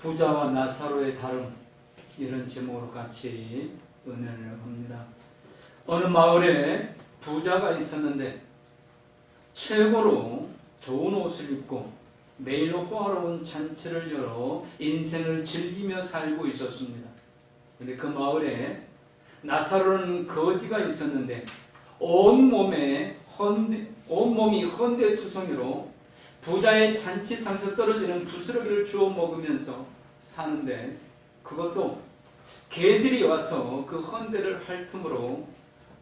부자와 나사로의 다름, 이런 제목으로 같이 은혜를 합니다. 어느 마을에 부자가 있었는데 최고로 좋은 옷을 입고 매일 호화로운 잔치를 열어 인생을 즐기며 살고 있었습니다. 그런데 그 마을에 나사로는 거지가 있었는데 온몸이 헌데투성이로 부자의 잔치상에서 떨어지는 부스러기를 주워 먹으면서 사는데, 그것도 개들이 와서 그 헌데를 핥음으로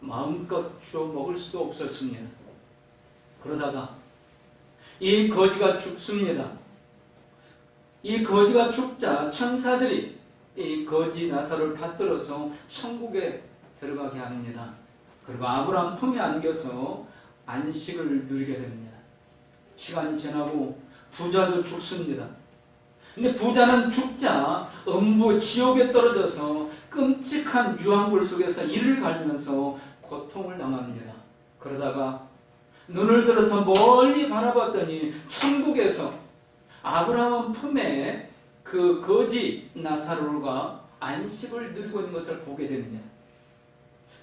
마음껏 주워 먹을 수도 없었습니다. 그러다가 이 거지가 죽습니다. 이 거지가 죽자 천사들이 이 거지 나사로를 받들어서 천국에 들어가게 합니다. 그리고 아브라함 품에 안겨서 안식을 누리게 됩니다. 시간이 지나고 부자도 죽습니다. 근데 부자는 죽자 음부 지옥에 떨어져서 끔찍한 유황불 속에서 이를 갈면서 고통을 당합니다. 그러다가 눈을 들어서 멀리 바라봤더니 천국에서 아브라함 품에 그 거지 나사로가 안식을 누리고 있는 것을 보게 됩니다.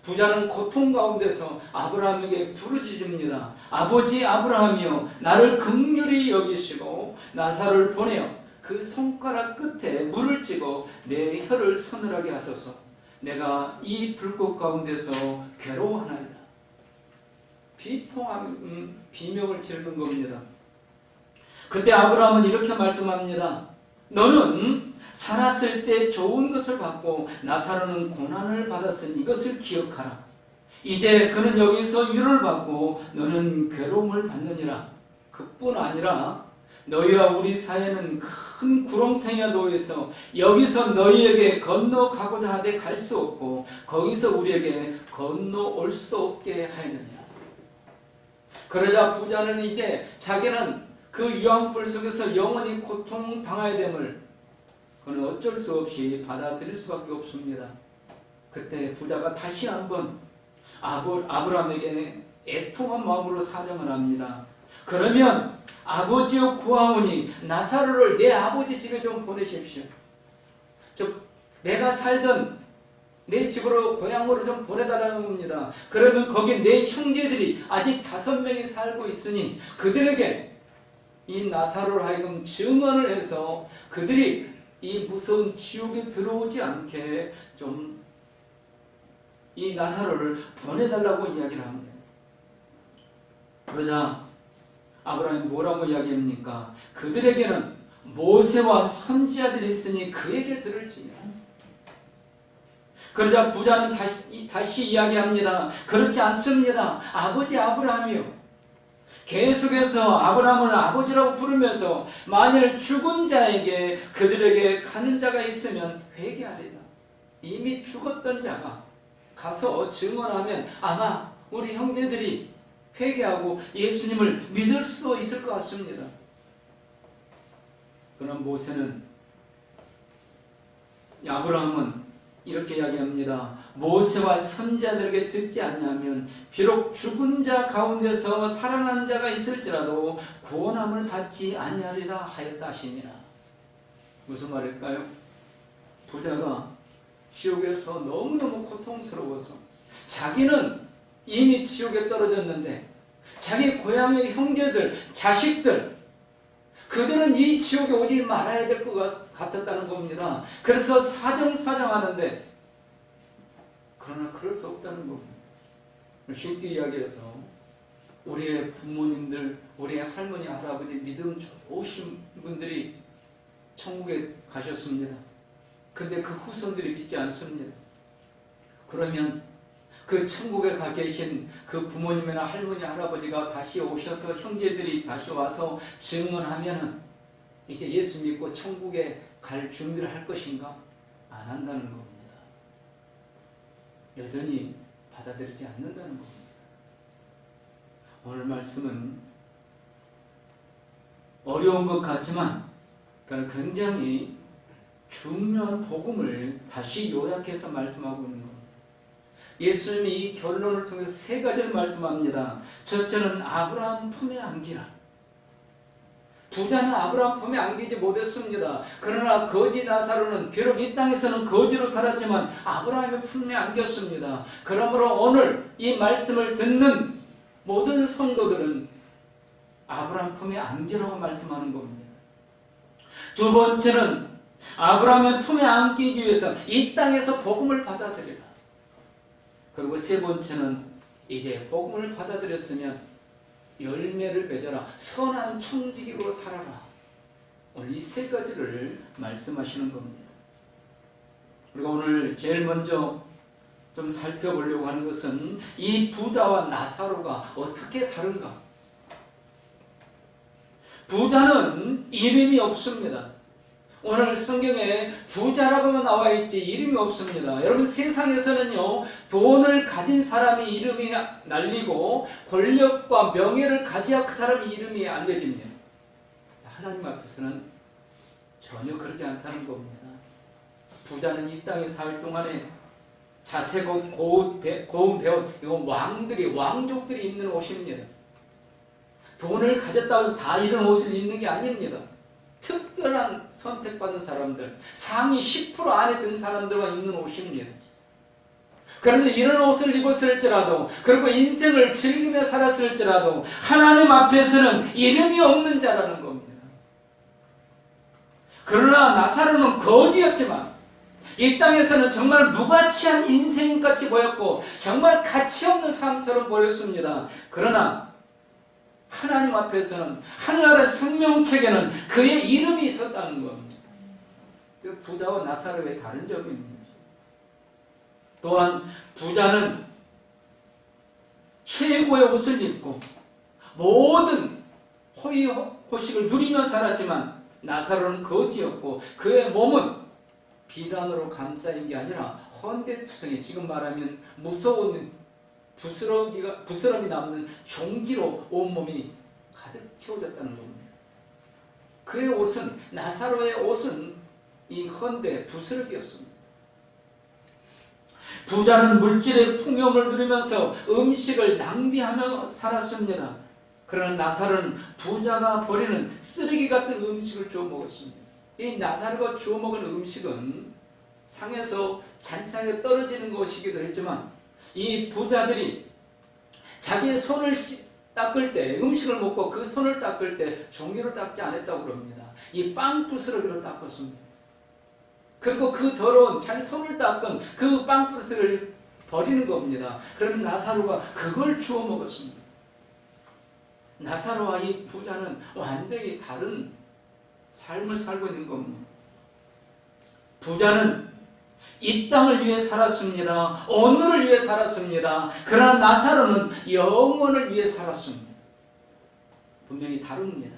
부자는 고통 가운데서 아브라함에게 부르짖습니다. 아버지 아브라함이여, 나를 긍휼히 여기시고 나사로를 보내어 그 손가락 끝에 물을 찍어 내 혀를 서늘하게 하소서. 내가 이 불꽃 가운데서 괴로워하나이다. 비명을 지르는 겁니다. 그때 아브라함은 이렇게 말씀합니다. 너는 살았을 때 좋은 것을 받고 나사로는 고난을 받았으니 이것을 기억하라. 이제 그는 여기서 위로를 받고 너는 괴로움을 받느니라. 그뿐 아니라 너희와 우리 사이에는 큰 구렁텅이가 놓여서 여기서 너희에게 건너가고자 하되 갈 수 없고 거기서 우리에게 건너올 수도 없게 하였느니라. 그러자 부자는 이제 자기는 그 유황불 속에서 영원히 고통당해야 됨을 그는 어쩔 수 없이 받아들일 수밖에 없습니다. 그때 부자가 다시 한번 아브라함에게 애통한 마음으로 사정을 합니다. 그러면 아버지여 구하오니 나사로를 내 아버지 집에 좀 보내십시오. 즉 내가 살던 내 집으로 고향으로 좀 보내달라는 겁니다. 그러면 거기 내 형제들이 아직 5명이 살고 있으니 그들에게 이 나사로를 하여금 증언을 해서 그들이 이 무서운 지옥에 들어오지 않게 좀 이 나사로를 보내달라고 이야기를 합니다. 그러자 아브라함이 뭐라고 이야기합니까? 그들에게는 모세와 선지자들이 있으니 그에게 들을지니라. 그러자 부자는 다시 이야기합니다. 그렇지 않습니다. 아버지 아브라함이요. 계속해서 아브라함을 아버지라고 부르면서 만일 죽은 자에게 그들에게 가는 자가 있으면 회개하리라. 이미 죽었던 자가 가서 증언하면 아마 우리 형제들이 회개하고 예수님을 믿을 수도 있을 것 같습니다. 그러나 모세는, 아브라함은 이렇게 이야기합니다. 모세와 선지자들에게 듣지 아니하면 비록 죽은 자 가운데서 살아난 자가 있을지라도 구원함을 받지 아니하리라 하였다 하시니라. 무슨 말일까요? 부자가 지옥에서 너무너무 고통스러워서 자기는 이미 지옥에 떨어졌는데 자기 고향의 형제들, 자식들, 그들은 이 지옥에 오지 말아야 될 것 같았다는 겁니다. 그래서 사정하는데 그러나 그럴 수 없다는 겁니다. 쉽게 이야기해서 우리의 부모님들, 우리의 할머니, 할아버지 믿음 좋으신 분들이 천국에 가셨습니다. 근데 그 후손들이 믿지 않습니다. 그러면 그 천국에 가 계신 그 부모님이나 할머니, 할아버지가 다시 오셔서 형제들이 다시 와서 증언하면은 이제 예수 믿고 천국에 갈 준비를 할 것인가? 안 한다는 겁니다. 여전히 받아들이지 않는다는 겁니다. 오늘 말씀은 어려운 것 같지만 굉장히 중요한 복음을 다시 요약해서 말씀하고 있는 겁니다. 예수님이 이 결론을 통해서 3가지를 말씀합니다. 첫째는 아브라함 품에 안기라. 부자는 아브라함 품에 안기지 못했습니다. 그러나 거지 나사로는 비록 이 땅에서는 거지로 살았지만 아브라함의 품에 안겼습니다. 그러므로 오늘 이 말씀을 듣는 모든 성도들은 아브라함 품에 안기라고 말씀하는 겁니다. 두 번째는 아브라함의 품에 안기기 위해서 이 땅에서 복음을 받아들이라. 그리고 세 번째는 이제 복음을 받아들였으면 열매를 맺어라. 선한 청지기로 살아라. 오늘 이 세 가지를 말씀하시는 겁니다. 우리가 오늘 제일 먼저 좀 살펴보려고 하는 것은 이 부자와 나사로가 어떻게 다른가? 부자는 이름이 없습니다. 오늘 성경에 부자라고만 나와 있지 이름이 없습니다. 여러분 세상에서는요 돈을 가진 사람이 이름이 날리고 권력과 명예를 가지야 그 사람이 이름이 알려집니다. 하나님 앞에서는 전혀 그러지 않다는 겁니다. 부자는 이 땅에 살 동안에 자세고 고운 배옷 이건 왕족들이 입는 옷입니다. 돈을 가졌다고 해서 다 이런 옷을 입는 게 아닙니다. 특별한 선택받은 사람들, 상위 10% 안에 든 사람들만 입는 옷입니다. 그런데 이런 옷을 입었을지라도 그리고 인생을 즐기며 살았을지라도 하나님 앞에서는 이름이 없는 자라는 겁니다. 그러나 나사로는 거지였지만 이 땅에서는 정말 무가치한 인생같이 보였고 정말 가치 없는 삶처럼 보였습니다. 그러나 하나님 앞에서는 하늘나라의 생명책에는 그의 이름이 있었다는 겁니다. 그 부자와 나사로의 다른 점입니다. 또한 부자는 최고의 옷을 입고 모든 호의호식을 누리며 살았지만 나사로는 거지였고 그의 몸은 비단으로 감싸인 게 아니라 헌데투성이 지금 말하면 무서운 부스럼이 남는 종기로 온몸이 가득 채워졌다는 겁니다. 그의 옷은 나사로의 옷은 이 헌데 부스럭이었습니다. 부자는 물질의 풍요를 누리면서 음식을 낭비하며 살았습니다. 그러나 나사로는 부자가 버리는 쓰레기 같은 음식을 주워 먹었습니다. 이 나사로가 주워 먹은 음식은 상에서 잔상에 떨어지는 것이기도 했지만 이 부자들이 자기의 손을 닦을 때 음식을 먹고 그 손을 닦을 때 종이로 닦지 않았다고 그럽니다. 이 빵 부스러기로 닦았습니다. 그리고 그 더러운 자기 손을 닦은 그 빵 부스러기를 버리는 겁니다. 그러면 나사로가 그걸 주워 먹었습니다. 나사로와 이 부자는 완전히 다른 삶을 살고 있는 겁니다. 부자는 이 땅을 위해 살았습니다. 오늘을 위해 살았습니다. 그러나 나사로는 영원을 위해 살았습니다. 분명히 다릅니다.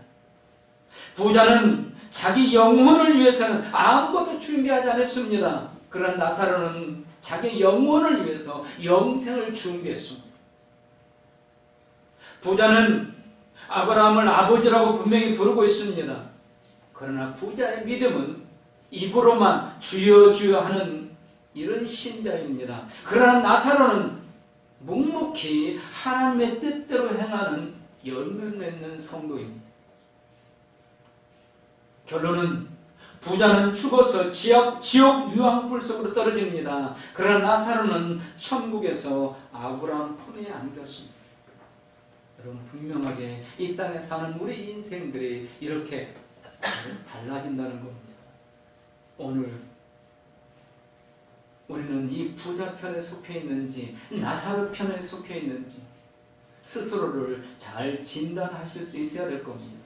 부자는 자기 영혼을 위해서는 아무것도 준비하지 않았습니다. 그러나 나사로는 자기 영혼을 위해서 영생을 준비했습니다. 부자는 아브라함을 아버지라고 분명히 부르고 있습니다. 그러나 부자의 믿음은 입으로만 주여 주여 하는 이런 신자입니다. 그러나 나사로는 묵묵히 하나님의 뜻대로 행하는 열매 맺는 성도입니다. 결론은 부자는 죽어서 지옥 유황불 속으로 떨어집니다. 그러나 나사로는 천국에서 아브라함 품에 안겼습니다. 여러분 분명하게 이 땅에 사는 우리 인생들이 이렇게 달라진다는 겁니다. 오늘 우리는 이 부자 편에 속해 있는지 나사로 편에 속해 있는지 스스로를 잘 진단하실 수 있어야 될 겁니다.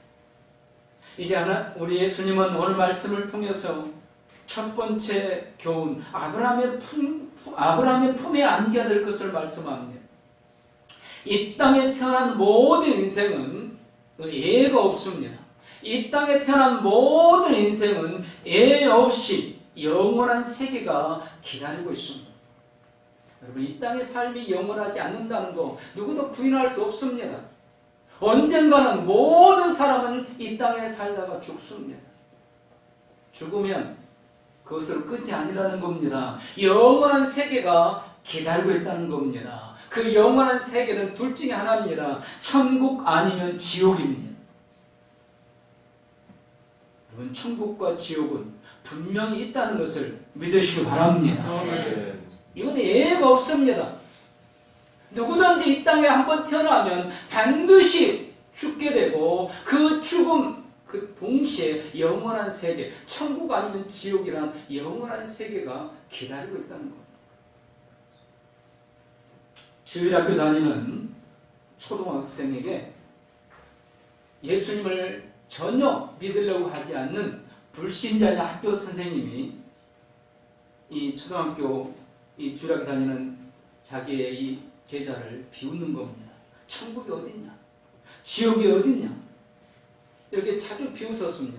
이제 우리 예수님은 오늘 말씀을 통해서 첫 번째 교훈 아브라함의 품에 안겨야 될 것을 말씀합니다. 이 땅에 태어난 모든 인생은 예가 없습니다. 이 땅에 태어난 모든 인생은 예 없이 영원한 세계가 기다리고 있습니다. 여러분 이 땅의 삶이 영원하지 않는다는 거 누구도 부인할 수 없습니다. 언젠가는 모든 사람은 이 땅에 살다가 죽습니다. 죽으면 그것으로 끝이 아니라는 겁니다. 영원한 세계가 기다리고 있다는 겁니다. 그 영원한 세계는 둘 중에 하나입니다. 천국 아니면 지옥입니다. 여러분, 천국과 지옥은 분명히 있다는 것을 믿으시기 바랍니다. 이건 예외가 없습니다. 누구든지 이 땅에 한번 태어나면 반드시 죽게 되고 그 죽음, 그 동시에 영원한 세계, 천국 아니면 지옥이란 영원한 세계가 기다리고 있다는 겁니다. 주일학교 다니는 초등학생에게 예수님을 전혀 믿으려고 하지 않는 불신자의 학교 선생님이 이 초등학교 이 주일학교 다니는 자기의 이 제자를 비웃는 겁니다. 천국이 어딨냐? 지옥이 어딨냐? 이렇게 자주 비웃었습니다.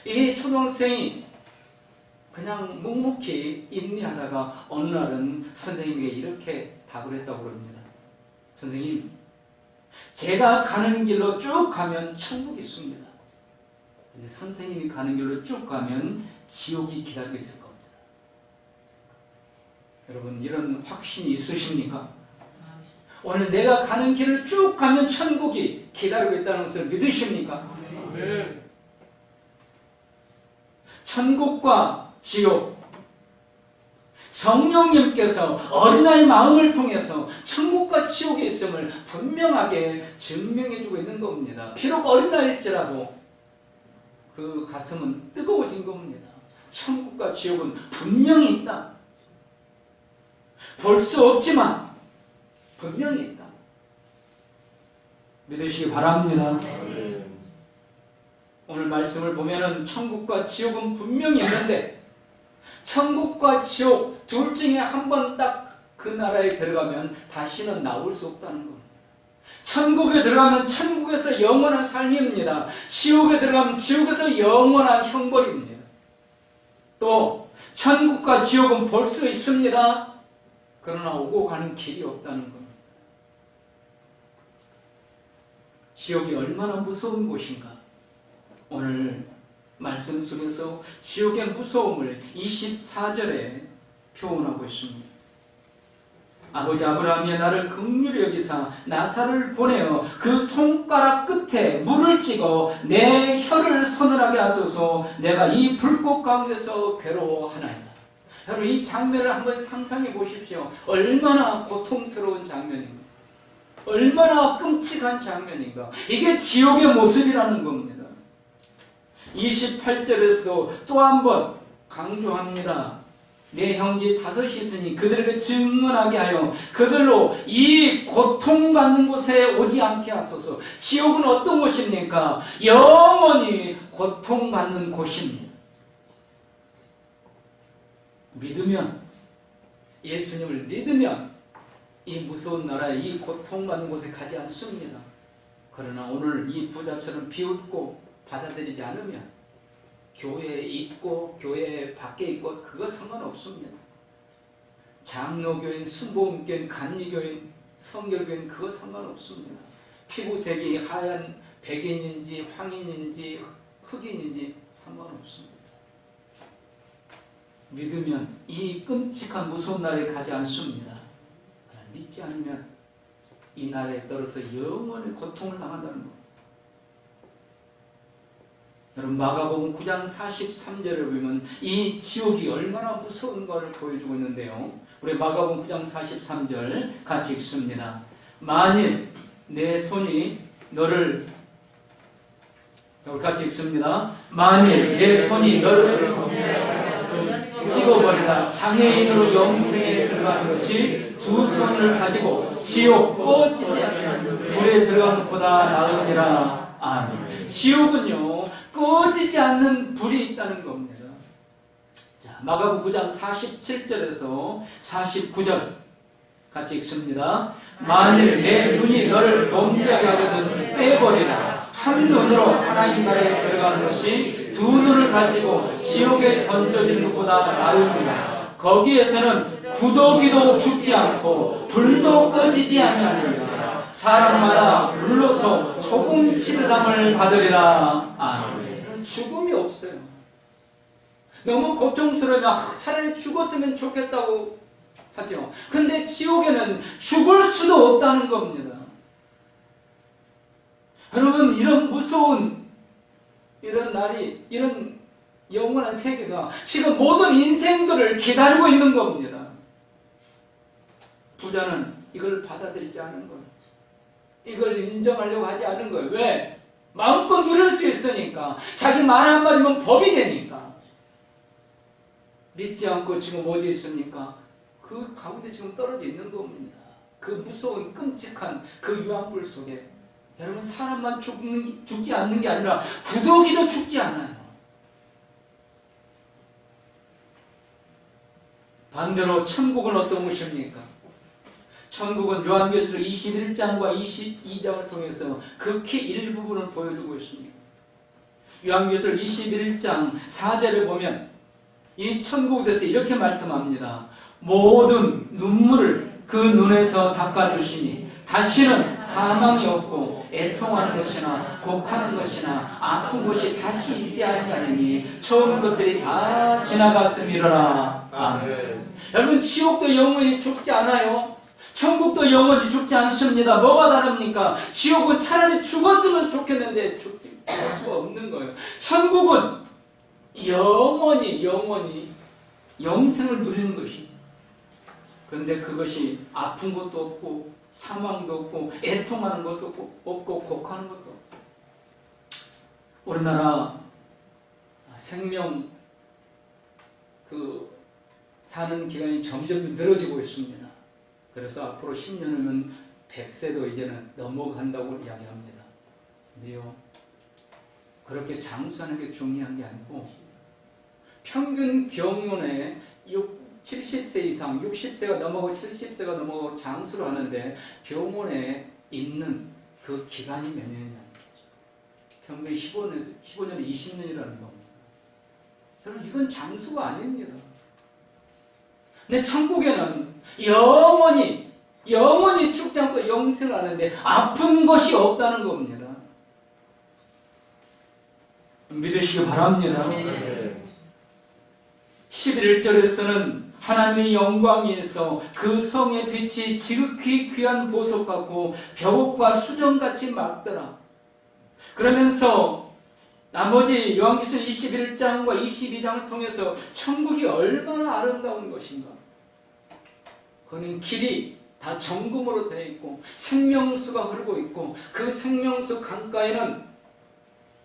이 초등학생이 그냥 묵묵히 인내하다가 어느 날은 선생님에게 이렇게 답을 했다고 그럽니다. 선생님, 제가 가는 길로 쭉 가면 천국이 있습니다. 근데 선생님이 가는 길로 쭉 가면 지옥이 기다리고 있을 겁니다. 여러분, 이런 확신이 있으십니까? 오늘 내가 가는 길을 쭉 가면 천국이 기다리고 있다는 것을 믿으십니까? 네. 천국과 지옥, 성령님께서 어린아이 마음을 통해서 천국과 지옥에 있음을 분명하게 증명해주고 있는 겁니다. 비록 어린아이일지라도 그 가슴은 뜨거워진 겁니다. 천국과 지옥은 분명히 있다. 볼 수 없지만 분명히 있다. 믿으시기 바랍니다. 오늘 말씀을 보면은 천국과 지옥은 분명히 있는데 천국과 지옥 둘 중에 한 번 딱 그 나라에 들어가면 다시는 나올 수 없다는 겁니다. 천국에 들어가면 천국에서 영원한 삶입니다. 지옥에 들어가면 지옥에서 영원한 형벌입니다. 또 천국과 지옥은 볼 수 있습니다. 그러나 오고 가는 길이 없다는 겁니다. 지옥이 얼마나 무서운 곳인가? 오늘 말씀 속에서 지옥의 무서움을 24절에 표현하고 있습니다. 아버지 아브라함이 나를 긍휼히 여기사 나사를 보내어 그 손가락 끝에 물을 찍어 내 혀를 서늘하게 하소서. 내가 이 불꽃 가운데서 괴로워하나이다. 여러분, 이 장면을 한번 상상해 보십시오. 얼마나 고통스러운 장면인가, 얼마나 끔찍한 장면인가. 이게 지옥의 모습이라는 겁니다. 28절에서도 또 한 번 강조합니다. 내 형제 5이 있으니 그들에게 증언하게 하여 그들로 이 고통받는 곳에 오지 않게 하소서. 지옥은 어떤 곳입니까? 영원히 고통받는 곳입니다. 믿으면, 예수님을 믿으면 이 무서운 나라에, 이 고통받는 곳에 가지 않습니다. 그러나 오늘 이 부자처럼 비웃고 받아들이지 않으면 교회에 있고 교회 밖에 있고 그거 상관없습니다. 장로교인, 순복음교인, 감리교인, 성결교인 그거 상관없습니다. 피부색이 하얀 백인인지 황인인지 흑인인지 상관없습니다. 믿으면 이 끔찍한 무서운 나라에 가지 않습니다. 믿지 않으면 이 나라에 떨어져 영원히 고통을 당한다는 것. 여러분, 마가복음 9장 43절을 보면 이 지옥이 얼마나 무서운 것을 보여주고 있는데요. 우리 마가복음 9장 43절 같이 읽습니다. 만일 내 손이 너를, 자, 우리 같이 읽습니다. 만일 내 손이 너를 찍어버리다 장애인으로 영생에 들어가는 것이 두 손을 가지고 지옥 꺼지지 않는 불에 들어가는 것보다 나으니라. 아멘. 지옥은요, 꺼지지 않는 불이 있다는 겁니다. 자, 마가복음 9장 47절에서 49절 같이 읽습니다. 만일 내 눈이 너를 범죄하게 하거든 빼버리라. 한 눈으로 하나님 나라에 들어가는 것이 두 눈을 가지고 지옥에 던져지는 것보다 나으니라. 거기에서는 구더기도 죽지 않고 불도 꺼지지 아니하리라. 사람마다 불로서 소금 치르담을 받으리라. 아멘. 죽음이 없어요. 너무 고통스러우면 차라리 죽었으면 좋겠다고 하죠. 근데 지옥에는 죽을 수도 없다는 겁니다. 여러분, 이런 무서운 이런 날이, 이런 영원한 세계가 지금 모든 인생들을 기다리고 있는 겁니다. 부자는 이걸 받아들이지 않은 거예요. 이걸 인정하려고 하지 않은 거예요. 왜? 마음껏 누릴 수 있으니까. 자기 말 한마디면 법이 되니까. 믿지 않고 지금 어디 있습니까? 그 가운데 지금 떨어져 있는 겁니다. 그 무서운 끔찍한 그 유황불 속에 여러분, 사람만 죽지 않는 게 아니라 구더기도 죽지 않아요. 반대로 천국은 어떤 곳입니까? 천국은 요한계시록 21장과 22장을 통해서 극히 일부분을 보여주고 있습니다. 요한계시록 21장 4절을 보면 이 천국에 대해서 이렇게 말씀합니다. 모든 눈물을 그 눈에서 닦아주시니 다시는 사망이 없고 애통하는 것이나 곡하는 것이나 아픈 것이 다시 있지 아니하니 처음 것들이 다 지나갔음이로라. 아멘. 여러분, 지옥도 영원히 죽지 않아요. 천국도 영원히 죽지 않습니다. 뭐가 다릅니까? 지옥은 차라리 죽었으면 좋겠는데 죽을 수가 없는 거예요. 천국은 영원히 영생을 누리는 것입니다. 그런데 그것이 아픈 것도 없고 사망도 없고 애통하는 것도 없고 곡하는 것도 없고. 우리나라 생명 사는 기간이 점점 늘어지고 있습니다. 그래서 앞으로 10년 후면 100세도 이제는 넘어간다고 이야기합니다. 근데요, 그렇게 장수하는 게 중요한 게 아니고 평균 병원에 70세 이상, 60세가 넘어가고 70세가 넘어가고 장수를 하는데 병원에 있는 그 기간이 몇 년이냐. 평균 15년에 20년이라는 겁니다. 여러분, 이건 장수가 아닙니다. 근데 천국에는 영원히 죽지 않고 영생을 하는데 아픈 것이 없다는 겁니다. 믿으시기 바랍니다. 11절에서는 하나님의 영광에서 그 성의 빛이 지극히 귀한 보석 같고 벽옥과 수정같이 맑더라. 그러면서 나머지 요한계시록 21장과 22장을 통해서 천국이 얼마나 아름다운 것인가. 그는 길이 다 정금으로 되어 있고 생명수가 흐르고 있고 그 생명수 강가에는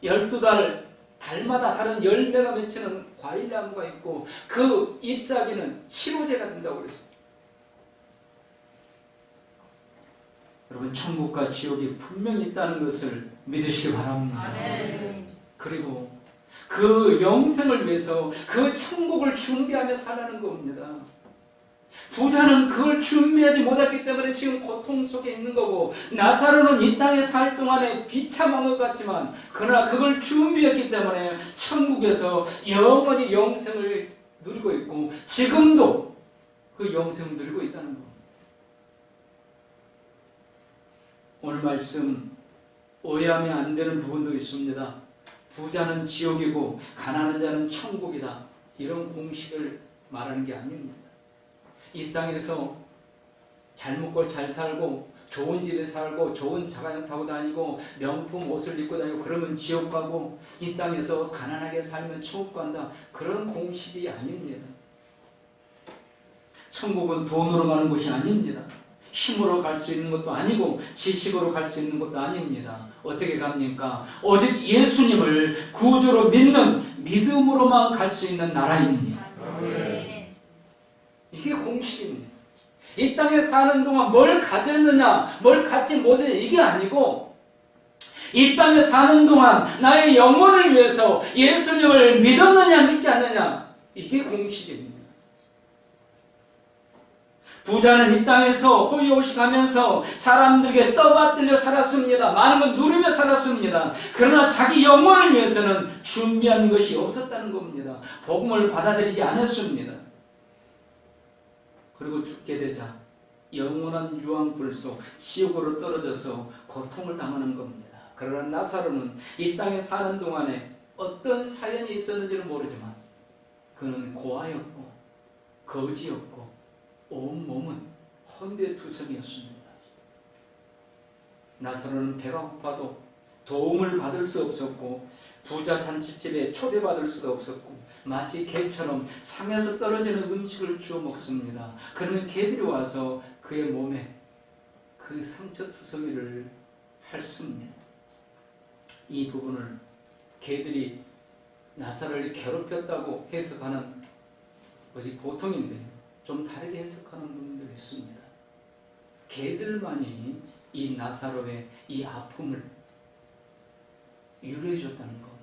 12달마다 다른 열매가 맺히는 과일나무가 있고 그 잎사귀는 치료제가 된다고 그랬어요. 여러분, 천국과 지옥이 분명히 있다는 것을 믿으시기 바랍니다. 그리고 그 영생을 위해서 그 천국을 준비하며 살라는 겁니다. 부자는 그걸 준비하지 못했기 때문에 지금 고통 속에 있는 거고, 나사로는 이 땅에 살 동안에 비참한 것 같지만 그러나 그걸 준비했기 때문에 천국에서 영원히 영생을 누리고 있고 지금도 그 영생을 누리고 있다는 겁니다. 오늘 말씀 오해하면 안 되는 부분도 있습니다. 부자는 지옥이고 가난한 자는 천국이다, 이런 공식을 말하는 게 아닙니다. 이 땅에서 잘 먹고 잘 살고 좋은 집에 살고 좋은 자가용 타고 다니고 명품 옷을 입고 다니고 그러면 지옥 가고, 이 땅에서 가난하게 살면 천국 간다, 그런 공식이 아닙니다. 천국은 돈으로 가는 곳이 아닙니다. 힘으로 갈 수 있는 것도 아니고 지식으로 갈 수 있는 것도 아닙니다. 어떻게 갑니까? 오직 예수님을 구주로 믿는 믿음으로만 갈 수 있는 나라입니다. 이게 공식입니다. 이 땅에 사는 동안 뭘 가졌느냐, 뭘 갖지 못했느냐, 이게 아니고 이 땅에 사는 동안 나의 영혼을 위해서 예수님을 믿었느냐 믿지 않느냐, 이게 공식입니다. 부자는 이 땅에서 호의호식하면서 사람들에게 떠받들려 살았습니다. 많은 걸 누리며 살았습니다. 그러나 자기 영혼을 위해서는 준비한 것이 없었다는 겁니다. 복음을 받아들이지 않았습니다. 그리고 죽게 되자 영원한 유황불 속 지옥으로 떨어져서 고통을 당하는 겁니다. 그러나 나사로는 이 땅에 사는 동안에 어떤 사연이 있었는지는 모르지만 그는 고아였고 거지였고 온 몸은 헌데투성이었습니다. 나사로는 배가 고파도 도움을 받을 수 없었고 부자 잔치집에 초대받을 수도 없었고 마치 개처럼 상에서 떨어지는 음식을 주워 먹습니다. 그러면 개들이 와서 그의 몸에 그 상처투성이를 핥습니다. 이 부분을 개들이 나사로를 괴롭혔다고 해석하는 것이 보통인데 좀 다르게 해석하는 분들이 있습니다. 개들만이 이 나사로의 이 아픔을 위로해 줬다는 겁니다.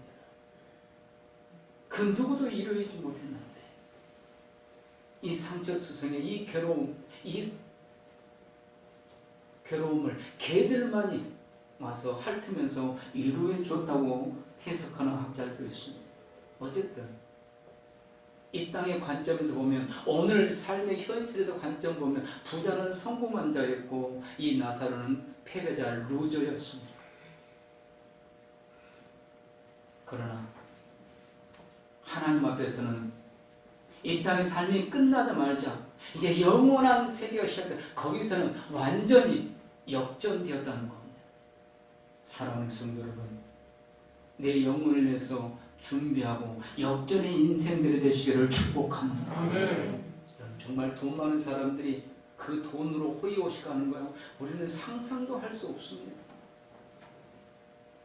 그 누구도 위로해주지 못했는데 이 상처투성의 이 괴로움을 개들만이 와서 핥으면서 위로해 줬다고 해석하는 학자들도 있습니다. 어쨌든 이 땅의 관점에서 보면 오늘 삶의 현실에도 관점 보면 부자는 성공한 자였고 이 나사로는 패배자 루저였습니다. 그러나 하나님 앞에서는 이 땅의 삶이 끝나자마자 이제 영원한 세계가 시작돼 거기서는 완전히 역전되었다는 겁니다. 사랑하는 성도 여러분, 내 영혼을 위해서 준비하고 역전의 인생들이 되시기를 축복합니다. 아멘. 정말 돈 많은 사람들이 그 돈으로 호의호식 하는 거예요. 우리는 상상도 할 수 없습니다.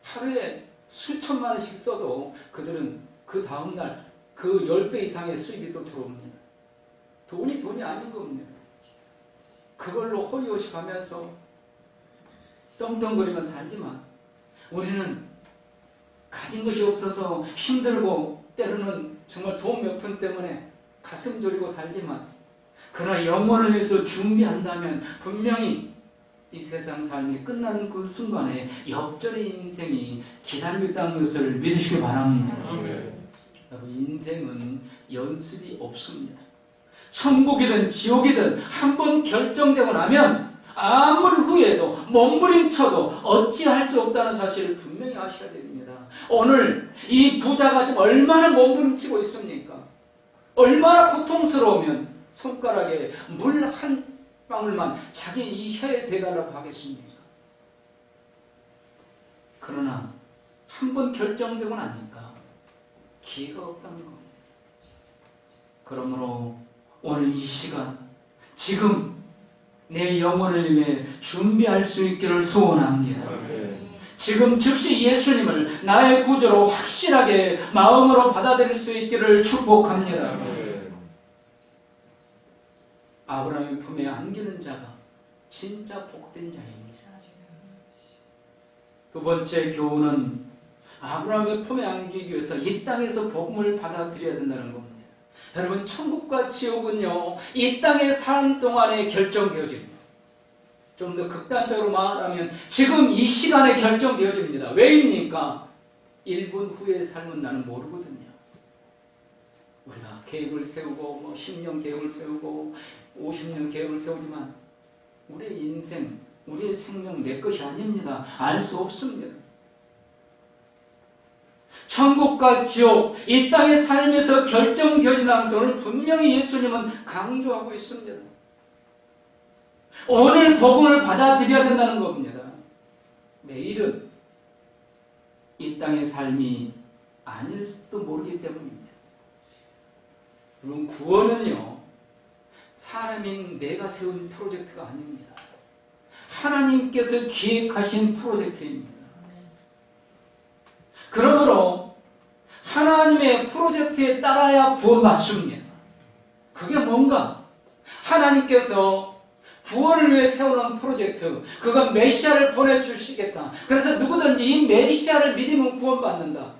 하루에 수천만 원씩 써도 그들은 그 다음날 그 10배 이상의 수입이 또 들어옵니다. 돈이 아닌 겁니다. 그걸로 호의호식 하면서 떵떵거리며 살지만 우리는 가진 것이 없어서 힘들고 때로는 정말 돈 몇 푼 때문에 가슴 졸이고 살지만 그러나 영혼을 위해서 준비한다면 분명히 이 세상 삶이 끝나는 그 순간에 역전의 인생이 기다리고 있다는 것을 믿으시기 바랍니다. 여러분, 인생은 연습이 없습니다. 천국이든 지옥이든 한번 결정되고 나면 아무리 후회해도 몸부림쳐도 어찌할 수 없다는 사실을 분명히 아셔야 됩니다. 오늘 이 부자가 지금 얼마나 몸부림치고 있습니까? 얼마나 고통스러우면 손가락에 물 한 방울만 자기 이 혀에 대달라고 하겠습니까? 그러나 한번 결정되고 나니까 기회가 없다는 겁니다. 그러므로 오늘 이 시간 지금 내 영혼을 위해 준비할 수 있기를 소원합니다. 지금 즉시 예수님을 나의 구주로 확실하게 마음으로 받아들일 수 있기를 축복합니다. 아브라함의 품에 안기는 자가 진짜 복된 자입니다. 두 번째 교훈은 아브라함의 품에 안기기 위해서 이 땅에서 복음을 받아들여야 된다는 겁니다. 여러분, 천국과 지옥은요 이 땅의 삶 동안에 결정되어집니다. 좀 더 극단적으로 말하면 지금 이 시간에 결정되어집니다. 왜입니까? 1분 후의 삶은 나는 모르거든요. 우리가 계획을 세우고 10년 계획을 세우고 50년 계획을 세우지만 우리의 인생, 우리의 생명 내 것이 아닙니다. 알 수 없습니다. 천국과 지옥, 이 땅의 삶에서 결정되어진다는 것을 분명히 예수님은 강조하고 있습니다. 오늘 복음을 받아들여야 된다는 겁니다. 내일은 이 땅의 삶이 아닐지도 모르기 때문입니다. 물론 구원은요 사람인 내가 세운 프로젝트가 아닙니다. 하나님께서 기획하신 프로젝트입니다. 그러므로 하나님의 프로젝트에 따라야 구원받습니다. 그게 뭔가? 하나님께서 구원을 위해 세우는 프로젝트, 그건 메시아를 보내주시겠다. 그래서 누구든지 이 메시아를 믿으면 구원받는다.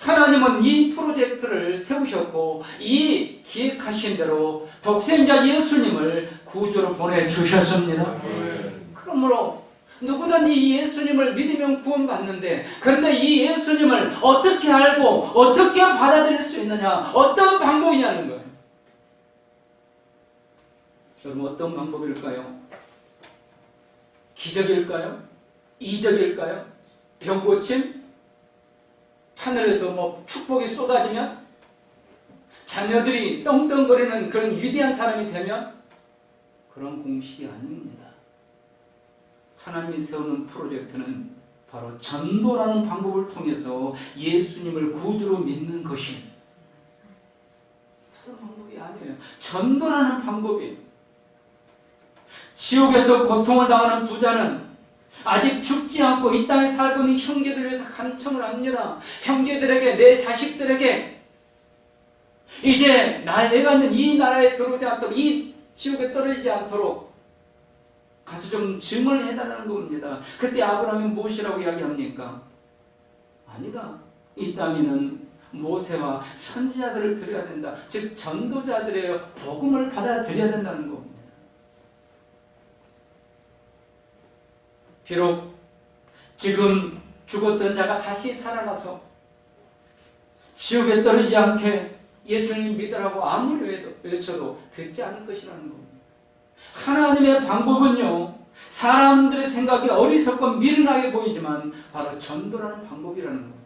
하나님은 이 프로젝트를 세우셨고 이 기획하신 대로 독생자 예수님을 구주로 보내주셨습니다. 그러므로 누구든지 이 예수님을 믿으면 구원받는데, 그런데 이 예수님을 어떻게 알고 어떻게 받아들일 수 있느냐, 어떤 방법이냐는 거예요. 여러분, 어떤 방법일까요? 기적일까요? 이적일까요? 병고침? 하늘에서 축복이 쏟아지면? 자녀들이 떵떵거리는 그런 위대한 사람이 되면? 그런 공식이 아닙니다. 하나님이 세우는 프로젝트는 바로 전도라는 방법을 통해서 예수님을 구주로 믿는 것입니다. 다른 방법이 아니에요. 전도라는 방법이에요. 지옥에서 고통을 당하는 부자는 아직 죽지 않고 이 땅에 살고 있는 형제들을 위해서 간청을 합니다. 형제들에게, 내 자식들에게 이제 내가 있는 이 나라에 들어오지 않도록, 이 지옥에 떨어지지 않도록 가서 좀 증을 해달라는 겁니다. 그때 아브라함이 무엇이라고 이야기합니까? 아니다. 이 땅에는 모세와 선지자들을 드려야 된다. 즉 전도자들의 복음을 받아들여야 된다는 겁니다. 비록 지금 죽었던 자가 다시 살아나서 지옥에 떨어지지 않게 예수님 믿으라고 아무리 외쳐도 듣지 않을 것이라는 겁니다. 하나님의 방법은요, 사람들의 생각이 어리석고 미련하게 보이지만 바로 전도라는 방법이라는 겁니다.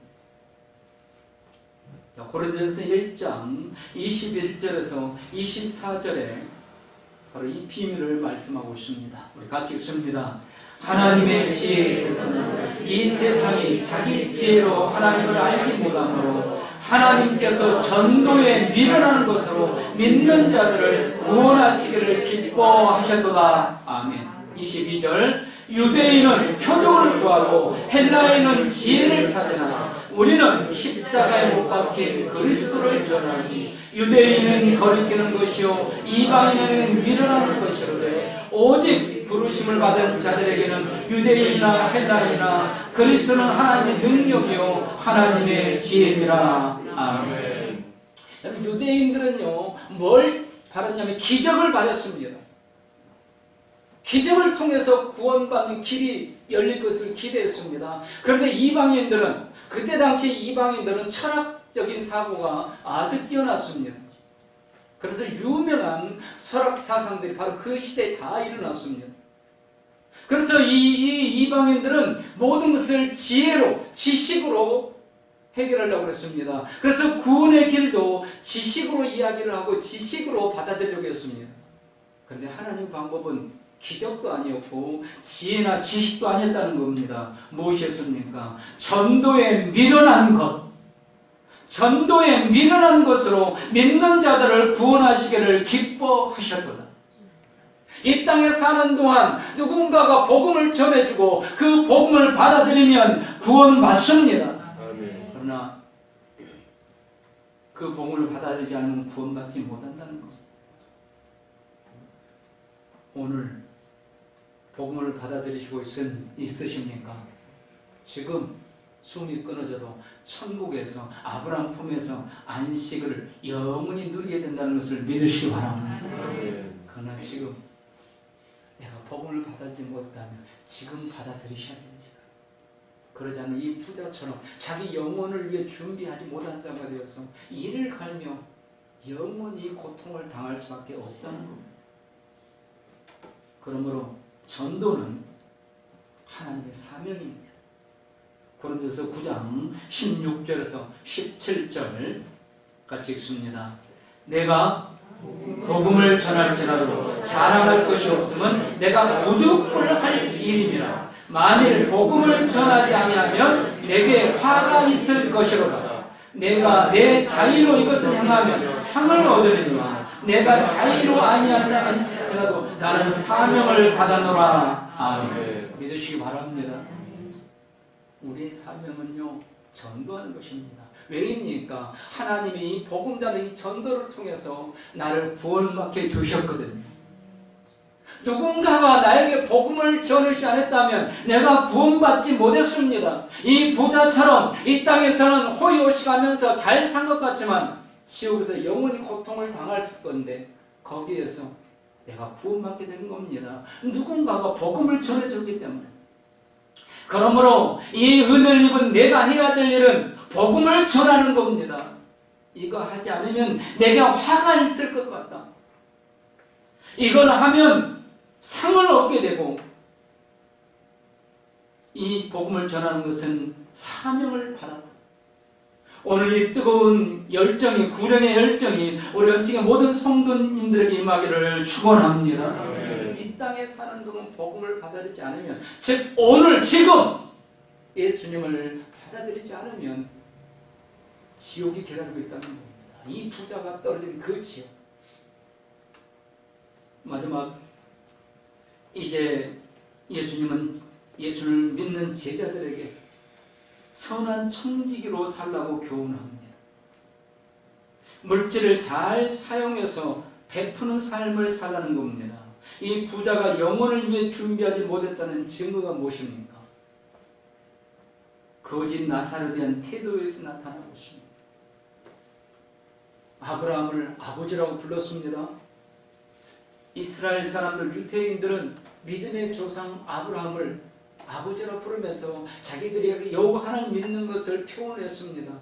고린도전서 1장 21절에서 24절에 바로 이 비밀을 말씀하고 있습니다. 우리 같이 읽습니다. 하나님의 지혜에 있어서는 이 세상이 자기 지혜로 하나님을 알지 못하므로 하나님께서 전도에 미련하는 것으로 믿는 자들을 구원하시기를 기뻐하셨도다. 아멘. 22절 유대인은 표적을 구하고 헬라인은 지혜를 찾으나 우리는 십자가에 못 박힌 그리스도를 전하니 유대인은 거리끼는 것이요 이방인에는 미련하는 것이로되 오직 부르심을 받은 자들에게는 유대인이나 헬라인이나 그리스도는 하나님의 능력이요 하나님의 지혜니라. 아멘. 유대인들은요 뭘 받았냐면 기적을 받았습니다. 기적을 통해서 구원받는 길이 열릴 것을 기대했습니다. 그런데 이방인들은, 그때 당시 이방인들은 철학적인 사고가 아주 뛰어났습니다. 그래서 유명한 철학 사상들이 바로 그 시대에 다 일어났습니다. 그래서 이 이방인들은 모든 것을 지혜로, 지식으로 해결하려고 했습니다. 그래서 구원의 길도 지식으로 이야기를 하고 지식으로 받아들이려고 했습니다. 그런데 하나님 방법은 기적도 아니었고 지혜나 지식도 아니었다는 겁니다. 무엇이었습니까? 전도에 미련한 것, 전도에 미련한 것으로 믿는 자들을 구원하시기를 기뻐하셨도다. 이 땅에 사는 동안 누군가가 복음을 전해주고 그 복음을 받아들이면 구원받습니다. 그러나 그 복음을 받아들이지 않으면 구원받지 못한다는 것. 오늘 복음을 받아들이시고 있으십니까? 지금 숨이 끊어져도 천국에서 아브라함 품에서 안식을 영원히 누리게 된다는 것을 믿으시기 바랍니다. 그러나 지금 내가 복음을 받아들이지 못하면 지금 받아들이셔야 됩니다. 그러지 않으면 이 부자처럼 자기 영혼을 위해 준비하지 못한 자가 되어서 이를 갈며 영원히 고통을 당할 수밖에 없다는 겁니다. 그러므로 전도는 하나님의 사명입니다. 고린도서 9장 16절에서 17절 같이 읽습니다. 내가 복음을 전할지라도 자랑할 것이 없으면 내가 도둑을 할 일임이라. 만일 복음을 전하지 아니하면 내게 화가 있을 것이로라. 내가 내 자의로 이것을 행하면 상을 얻으리니와 내가 자의로 아니한다 할지라도 나는 사명을 받아노라. 아멘. 믿으시기 바랍니다. 우리의 사명은요 전도하는 것입니다. 왜입니까? 하나님이 이 복음자는 이 전도를 통해서 나를 구원받게 주셨거든요. 누군가가 나에게 복음을 전하지 않았다면 내가 구원받지 못했습니다. 이 부자처럼 이 땅에서는 호의호식하면서 잘 산 것 같지만 지옥에서 영원히 고통을 당할 건데 거기에서 내가 구원받게 된 겁니다. 누군가가 복음을 전해줬기 때문에. 그러므로 이 은혜를 입은 내가 해야 될 일은 복음을 전하는 겁니다. 이거 하지 않으면 내게 화가 있을 것 같다. 이걸 하면 상을 얻게 되고 이 복음을 전하는 것은 사명을 받았다. 오늘 이 뜨거운 열정이, 구령의 열정이 우리 연칭의 모든 성도님들에게 임하기를 축원합니다. 이 땅에 사는 동안 복음을 받아들이지 않으면, 즉 오늘 지금 예수님을 받아들이지 않으면 지옥이 기다리고 있다는 겁니다. 이 부자가 떨어진 그 지옥. 마지막 이제 예수님은 예수를 믿는 제자들에게 선한 청지기로 살라고 교훈합니다. 물질을 잘 사용해서 베푸는 삶을 살라는 겁니다. 이 부자가 영혼을 위해 준비하지 못했다는 증거가 무엇입니까? 거짓 나사로에 대한 태도에서 나타나고 있습니다. 아브라함을 아버지라고 불렀습니다. 이스라엘 사람들, 유대인들은 믿음의 조상 아브라함을 아버지라 부르면서 자기들이 여호와 하나님 믿는 것을 표현했습니다.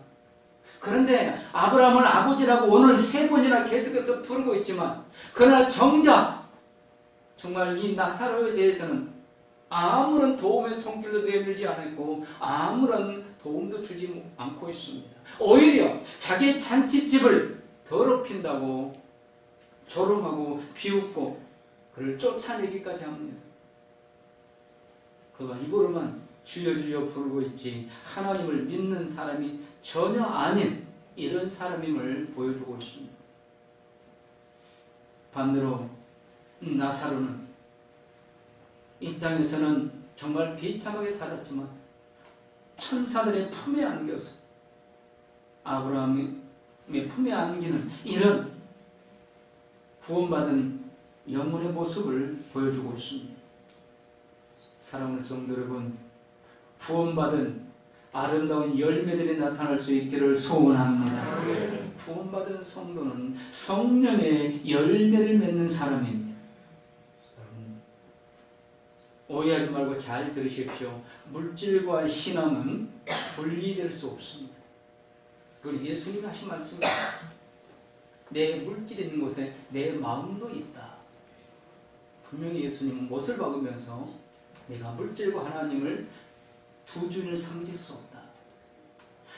그런데 아브라함을 아버지라고 오늘 3번이나 계속해서 부르고 있지만, 그러나 정작 정말 이 나사로에 대해서는 아무런 도움의 손길도 내밀지 않았고 아무런 도움도 주지 않고 있습니다. 오히려 자기의 잔치집을 더럽힌다고 조롱하고 비웃고 그를 쫓아내기까지 합니다. 그가 입으로만 주여 주여 부르고 있지 하나님을 믿는 사람이 전혀 아닌 이런 사람임을 보여주고 있습니다. 반대로 나사로는 이 땅에서는 정말 비참하게 살았지만 천사들의 품에 안겨서 아브라함의 품에 안기는 이런 구원받은 영혼의 모습을 보여주고 있습니다. 사랑하는 성도 여러분, 구원받은 아름다운 열매들이 나타날 수 있기를 소원합니다. 구원받은 성도는 성령의 열매를 맺는 사람입니다. 여러분, 오해하지 말고 잘 들으십시오. 물질과 신앙은 분리될 수 없습니다. 그리고 예수님이 하신 말씀입니다. 내 물질 있는 곳에 내 마음도 있다. 분명히 예수님은 못을 박으면서 내가 물질과 하나님을 두 주인을 섬길 수 없다.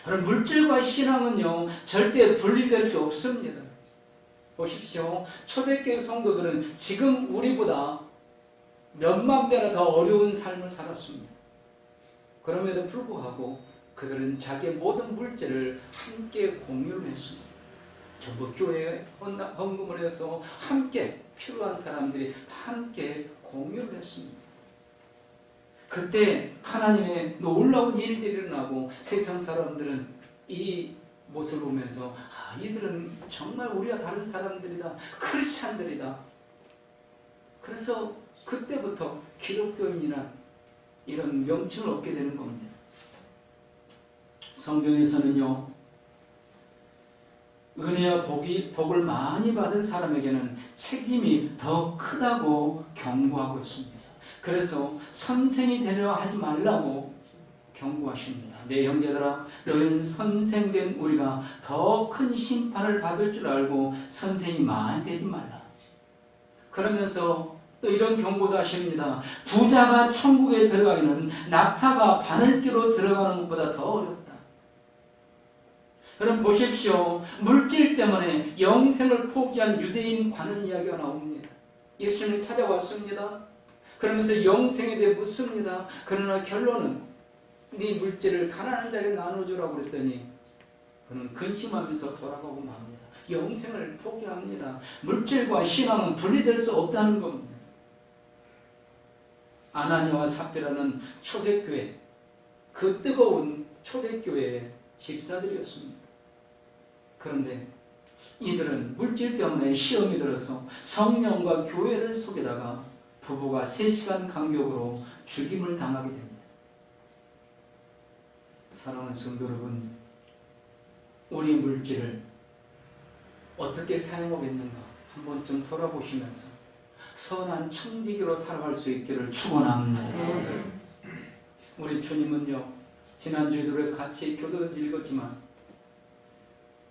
그럼 물질과 신앙은요 절대 분리될 수 없습니다. 보십시오. 초대교회 성도들은 지금 우리보다 몇만 배나 더 어려운 삶을 살았습니다. 그럼에도 불구하고 그들은 자기의 모든 물질을 함께 공유를 했습니다. 전부 교회에 헌금을 해서 함께 필요한 사람들이 다 함께 공유를 했습니다. 그때 하나님의 놀라운 일들이 일어나고 세상 사람들은 이 모습을 보면서 이들은 정말 우리와 다른 사람들이다. 크리스찬들이다. 그래서 그때부터 기독교인이란 이런 명칭을 얻게 되는 겁니다. 성경에서는요, 은혜와 복을 많이 받은 사람에게는 책임이 더 크다고 경고하고 있습니다. 그래서 선생이 되려 하지 말라고 경고하십니다. 내 형제들아, 너희는 선생된 우리가 더 큰 심판을 받을 줄 알고 선생이 많이 되지 말라. 그러면서 또 이런 경고도 하십니다. 부자가 천국에 들어가기는 낙타가 바늘기로 들어가는 것보다 더 어렵다. 여러분 보십시오. 물질 때문에 영생을 포기한 유대인 관원 이야기가 나옵니다. 예수님이 찾아왔습니다. 그러면서 영생에 대해 묻습니다. 그러나 결론은 네 물질을 가난한 자에게 나눠주라고 그랬더니 그는 근심하면서 돌아가고 맙니다. 영생을 포기합니다. 물질과 신앙은 분리될 수 없다는 겁니다. 아나니아와 삽비라는 초대교회, 그 뜨거운 초대교회의 집사들이었습니다. 그런데 이들은 물질 때문에 시험이 들어서 성령과 교회를 속이다가 부부가 3시간 간격으로 죽임을 당하게 됩니다. 사랑하는 성도 여러분, 우리 물질을 어떻게 사용하고 있는가 한 번쯤 돌아보시면서 선한 청지기로 살아갈 수 있기를 축원합니다. 우리 주님은요, 지난주에도 우리 같이 교도에서 읽었지만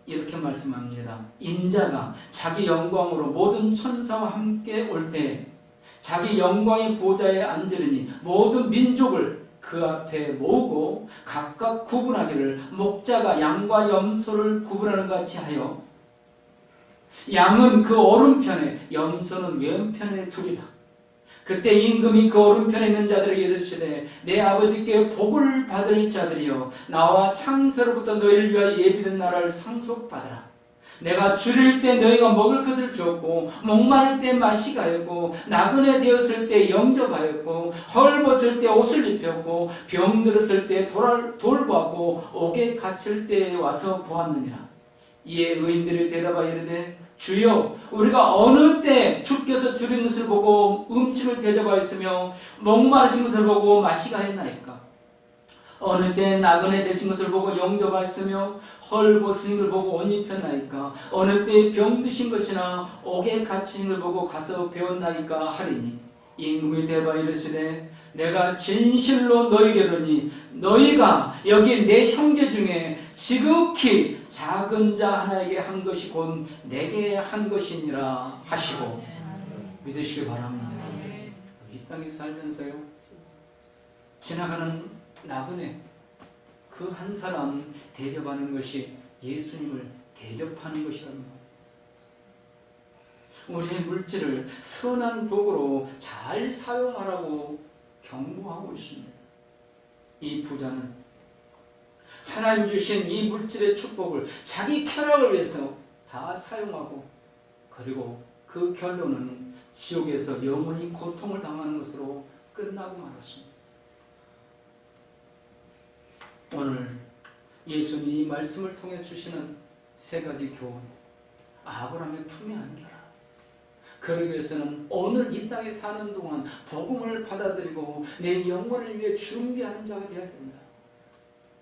이렇게 말씀합니다. 인자가 자기 영광으로 모든 천사와 함께 올 때 자기 영광의 보좌에 앉으리니 모든 민족을 그 앞에 모으고 각각 구분하기를 목자가 양과 염소를 구분하는 것 같이 하여 양은 그 오른편에 염소는 왼편에 두리라. 그때 임금이 그 오른편에 있는 자들에게 이르시되 내 아버지께 복을 받을 자들이여 나와 창세로부터 너희를 위하여 예비된 나라를 상속받으라. 내가 줄일 때 너희가 먹을 것을 주었고 목마를 때 마시게 하였고 나그네 되었을 때 영접하였고 헐벗을 때 옷을 입혔고 병들었을 때 돌보았고 옥에 갇힐 때 와서 보았느니라. 이에 의인들이 대답하여 이르되 주여 우리가 어느 때 주께서 줄인 것을 보고 음식을 대접하였으며 목마르신 것을 보고 마시게 하였나이까? 어느 때 나그네 되신 것을 보고 영접하였으며 헐벗은 것을 보고 옷 입혔나이까? 어느 때 병드신 것이나 옥에 갇힌 것을 보고 가서 배웠나이까 하리니 임금이 대답하여 이르시되 내가 진실로 너희에게 이르노니 너희가 여기 내 형제 중에 지극히 작은 자 하나에게 한 것이 곧 내게 한 것이니라 하시고 믿으시기 바랍니다. 이 땅에 살면서요 지나가는 나그네 그 한 사람 대접하는 것이 예수님을 대접하는 것이랍니다. 우리의 물질을 선한 도구로 잘 사용하라고 경고하고 있습니다. 이 부자는 하나님 주신 이 물질의 축복을 자기 쾌락을 위해서 다 사용하고 그리고 그 결론은 지옥에서 영원히 고통을 당하는 것으로 끝나고 말았습니다. 오늘 예수님이 이 말씀을 통해 주시는 세 가지 교훈, 아브라함의 품에 안겨라. 그러기 위해서는 오늘 이 땅에 사는 동안 복음을 받아들이고 내 영혼을 위해 준비하는 자가 되어야 됩니다.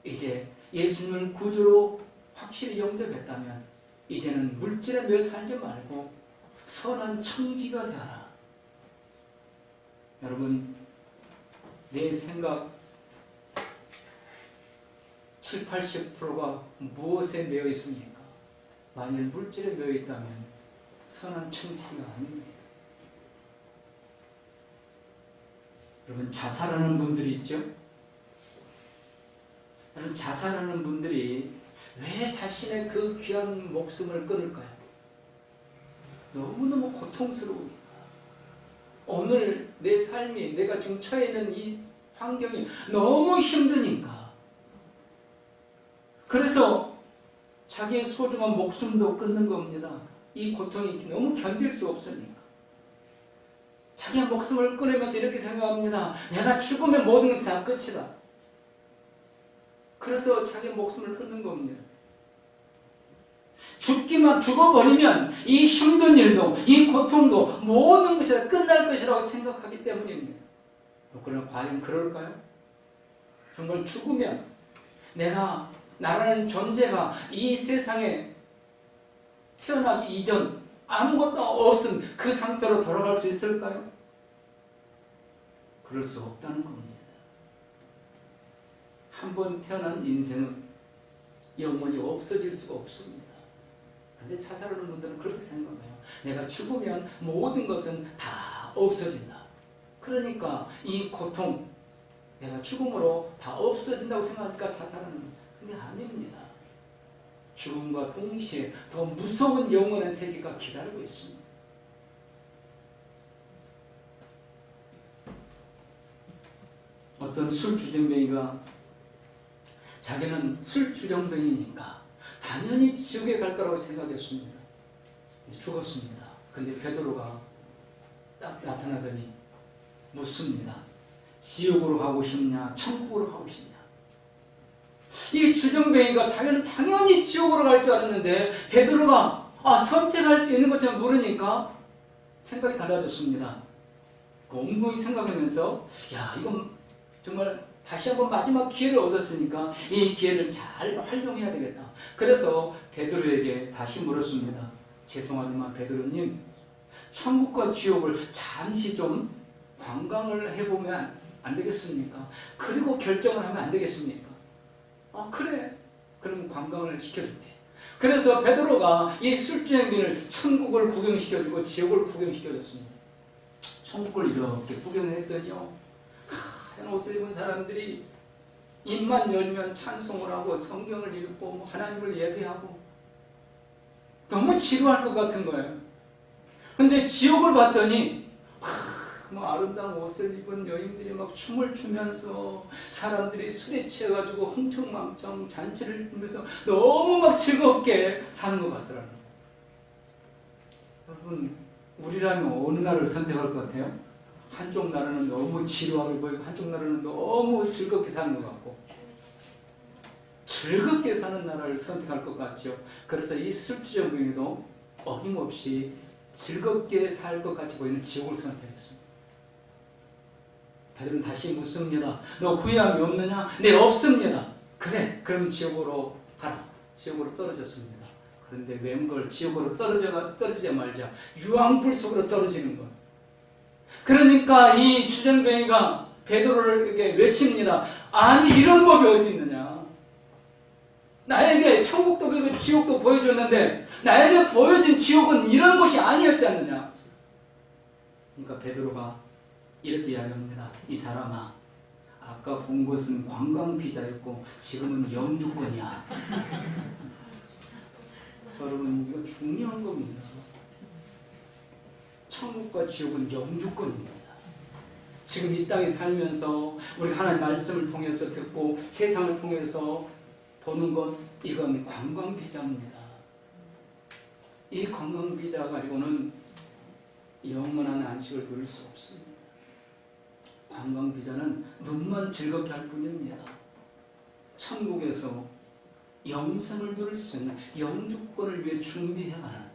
이제 예수님을 구주로 확실히 영접했다면 이제는 물질에 매여 살지 말고 선한 청지가 되어라. 여러분, 내 생각 7, 80%가 무엇에 매여 있습니까? 만일 물질에 매여 있다면 선한 청지가 아닙니다. 여러분, 자살하는 분들이 있죠? 여러분, 자살하는 분들이 왜 자신의 그 귀한 목숨을 끊을까요? 너무너무 고통스러우니까. 오늘 내 삶이, 내가 지금 처해 있는 이 환경이 너무 힘드니까. 그래서 자기의 소중한 목숨도 끊는 겁니다. 이 고통이 너무 견딜 수 없으니까. 자기의 목숨을 끊으면서 이렇게 생각합니다. 내가 죽으면 모든 것이 다 끝이다. 그래서 자기의 목숨을 끊는 겁니다. 죽어버리면 이 힘든 일도 이 고통도 모든 것이 다 끝날 것이라고 생각하기 때문입니다. 그러나 과연 그럴까요? 정말 죽으면 내가 나라는 존재가 이 세상에 태어나기 이전 아무것도 없은 그 상태로 돌아갈 수 있을까요? 그럴 수 없다는 겁니다. 한 번 태어난 인생은 영원히 없어질 수가 없습니다. 근데 자살하는 분들은 그렇게 생각해요. 내가 죽으면 모든 것은 다 없어진다. 그러니까 이 고통, 내가 죽음으로 다 없어진다고 생각하니까 자살하는 거예요. 근데 아닙니다. 죽음과 동시에 더 무서운 영원한 세계가 기다리고 있습니다. 어떤 술주정뱅이가 자기는 술주정뱅이니까 당연히 지옥에 갈 거라고 생각했습니다. 죽었습니다. 근데 베드로가 딱 나타나더니 묻습니다. 지옥으로 가고 싶냐? 천국으로 가고 싶냐? 이 주정뱅이가 자기는 당연히 지옥으로 갈 줄 알았는데 베드로가 선택할 수 있는 것처럼 물으니까 생각이 달라졌습니다. 곰곰이 생각하면서 이건 정말 다시 한번 마지막 기회를 얻었으니까 이 기회를 잘 활용해야 되겠다. 그래서 베드로에게 다시 물었습니다. 죄송하지만 베드로님, 천국과 지옥을 잠시 좀 관광을 해보면 안 되겠습니까? 그리고 결정을 하면 안 되겠습니까? 그래. 그럼 관광을 시켜줄게. 그래서 베드로가 이 술주행비를 천국을 구경시켜주고 지옥을 구경시켜줬습니다. 천국을 이렇게 구경했더니요, 하얀 옷을 입은 사람들이 입만 열면 찬송을 하고 성경을 읽고 하나님을 예배하고 너무 지루할 것 같은 거예요. 근데 지옥을 봤더니 참 아름다운 옷을 입은 여인들이 막 춤을 추면서 사람들이 술에 취해가지고 흥청망청 잔치를 하면서 너무 막 즐겁게 사는 것 같더라고요. 여러분, 우리라면 어느 나라를 선택할 것 같아요? 한쪽 나라는 너무 지루하게 보이고 한쪽 나라는 너무 즐겁게 사는 것 같고, 즐겁게 사는 나라를 선택할 것 같죠. 그래서 이 술주정뱅이도 어김없이 즐겁게 살 것 같이 보이는 지옥을 선택했습니다. 베드로는 다시 묻습니다. 너 후회함이 없느냐? 네, 없습니다. 그래, 그럼 지옥으로 가라. 지옥으로 떨어졌습니다. 그런데 웬걸 지옥으로 떨어지자마자 유황불 속으로 떨어지는 것. 그러니까 이 주정뱅이가 베드로를 이렇게 외칩니다. 아니, 이런 법이 어디 있느냐? 나에게 천국도 보여주고 지옥도 보여줬는데 나에게 보여준 지옥은 이런 곳이 아니었지 않느냐? 그러니까 베드로가 이렇게 이야기합니다. 이 사람아, 아까 본 것은 관광 비자였고 지금은 영주권이야. 여러분, 이거 중요한 겁니다. 천국과 지옥은 영주권입니다. 지금 이 땅에 살면서 우리가 하나님의 말씀을 통해서 듣고 세상을 통해서 보는 것, 이건 관광 비자입니다. 이 관광 비자 가지고는 영원한 안식을 누릴 수 없습니다. 관광 비자는 눈만 즐겁게 할 뿐입니다. 천국에서 영생을 누릴 수 있는 영주권을 위해 준비해가는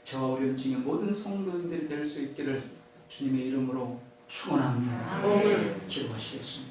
저와 우리 중에 모든 성도님들이 될 수 있기를 주님의 이름으로 축원합니다. 기도하시겠습니다.